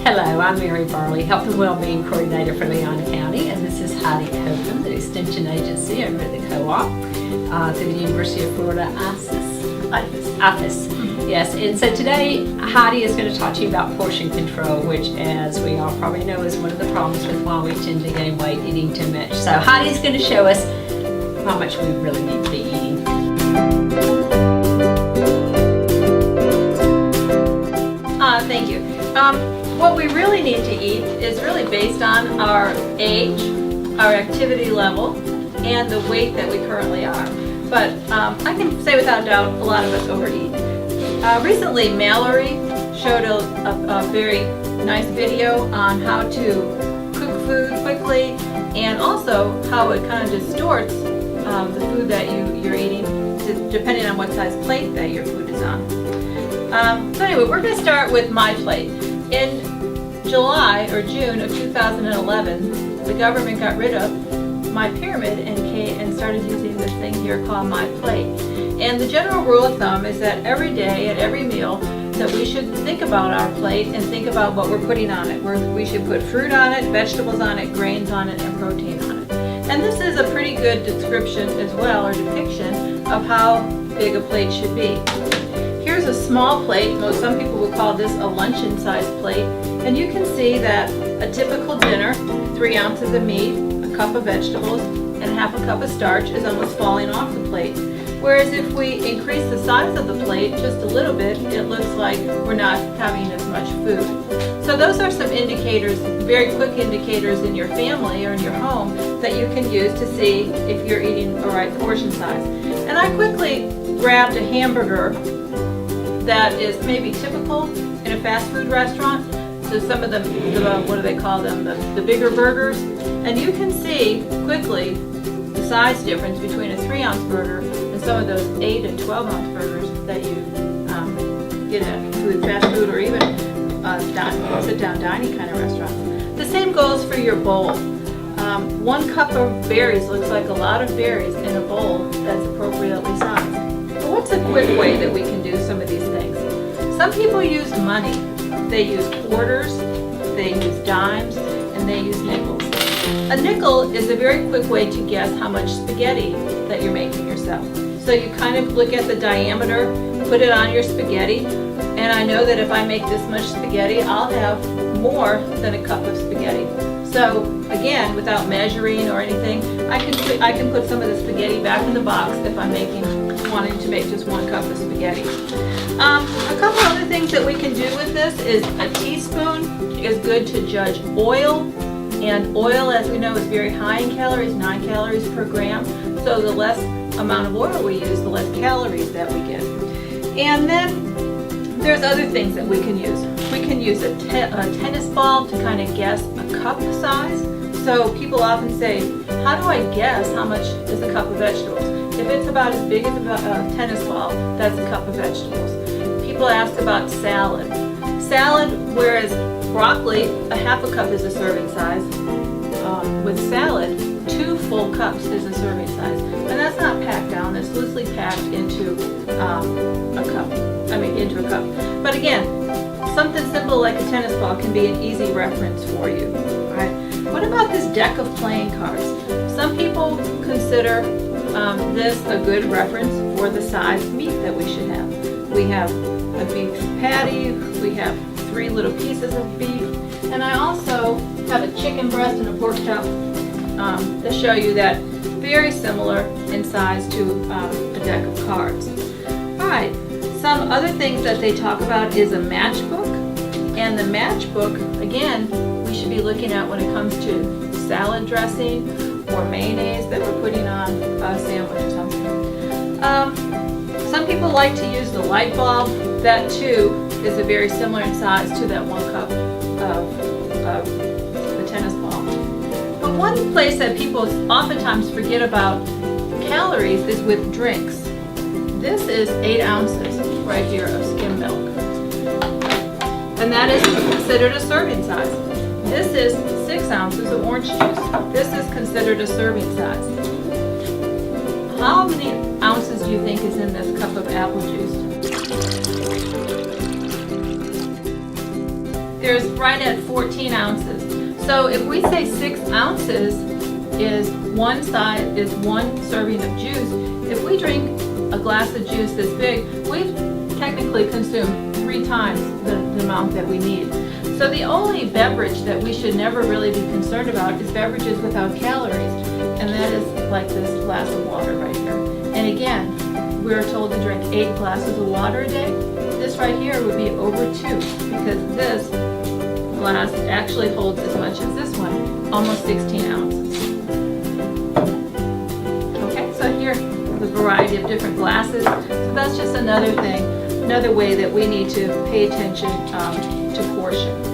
Hello, I'm Mary Barley, Health and Wellbeing Coordinator for Leon County, and this is Heidi Copeland, the Extension Agency over at the Co-op through the University of Florida IFAS. Yes, and so today Heidi is going to talk to you about portion control, which, as we all probably know, is one of the problems with why we tend to gain weight eating too much. So Heidi's going to show us how much we really need to be eating. Thank you. What we really need to eat is really based on our age, our activity level, and the weight that we currently are. But I can say without doubt a lot of us overeat. Recently Mallory showed a very nice video on how to cook food quickly, and also how it kind of distorts the food that you're eating depending on what size plate that your food is on. So anyway, we're going to start with my plate. In July or June of 2011, the government got rid of my pyramid and started using this thing here called My Plate. And the general rule of thumb is that every day at every meal that we should think about our plate and think about what we're putting on it. We should put fruit on it, vegetables on it, grains on it, and protein on it. And this is a pretty good description as well, or depiction of how big a plate should be. Here's a small plate. Some people will call this a luncheon size plate. And you can see that a typical dinner, 3 ounces of meat, a cup of vegetables, and half a cup of starch is almost falling off the plate. Whereas if we increase the size of the plate just a little bit, it looks like we're not having as much food. So those are some indicators, very quick indicators in your family or in your home that you can use to see if you're eating the right portion size. And I quickly grabbed a hamburger that is maybe typical in a fast food restaurant. So some of them, what do they call them, the bigger burgers. And you can see quickly the size difference between a 3-ounce burger and some of those 8 and 12-ounce burgers that you get at fast food or even sit-down dining kind of restaurants. The same goes for your bowl. 1 cup of berries looks like a lot of berries in a bowl that's appropriately sized. But what's a quick way that we can do some of these things? Some people use money. They use quarters, they use dimes, and they use nickels. A nickel is a very quick way to guess how much spaghetti that you're making yourself. So you kind of look at the diameter, put it on your spaghetti, and I know that if I make this much spaghetti, I'll have more than a cup of spaghetti. So again, without measuring or anything, I can put some of the spaghetti back in the box if I'm wanting to make just 1 cup of spaghetti. A couple other things that we can do with this is a teaspoon is good to judge oil, and oil, as we know, is very high in calories, 9 calories per gram. So the less amount of oil we use, the less calories that we get. And then there's other things that we can use. We can use a tennis ball to kind of guess a cup size. So people often say, how do I guess how much is a cup of vegetables? If it's about as big as a tennis ball, that's a cup of vegetables. People ask about salad. Salad, whereas broccoli, a half a cup is a serving size. With salad, 2 full cups is a serving size. And that's not packed down, it's loosely packed into a cup. But again, something simple like a tennis ball can be an easy reference for you. Right? What about this deck of playing cards? Some people consider this a good reference for the size meat that we should have. We have a beef patty, we have 3 little pieces of beef, and I also have a chicken breast and a pork chop to show you that very similar in size to a deck of cards. Alright, some other things that they talk about is a matchbook, and the matchbook, again, we should be looking at when it comes to salad dressing or mayonnaise that we're putting on a sandwich or something. Some people like to use the light bulb. That too is a very similar in size to that 1 cup of the tennis ball. But one place that people oftentimes forget about calories is with drinks. This is 8 ounces right here of skim milk. And that is considered a serving size. This is 6 ounces of orange juice. This is considered a serving size. How many ounces do you think is in this cup of apple juice? there's right at 14 ounces. So if we say 6 ounces is one serving of juice, if we drink a glass of juice this big, we've technically consumed 3 times the amount that we need. So the only beverage that we should never really be concerned about is beverages without calories, and that is like this glass of water right here. And again, we're told to drink 8 glasses of water a day. This right here would be over 2, because this glass actually holds as much as this one, almost 16 ounces. Okay, so here, the variety of different glasses. So that's just another thing, another way that we need to pay attention to portion.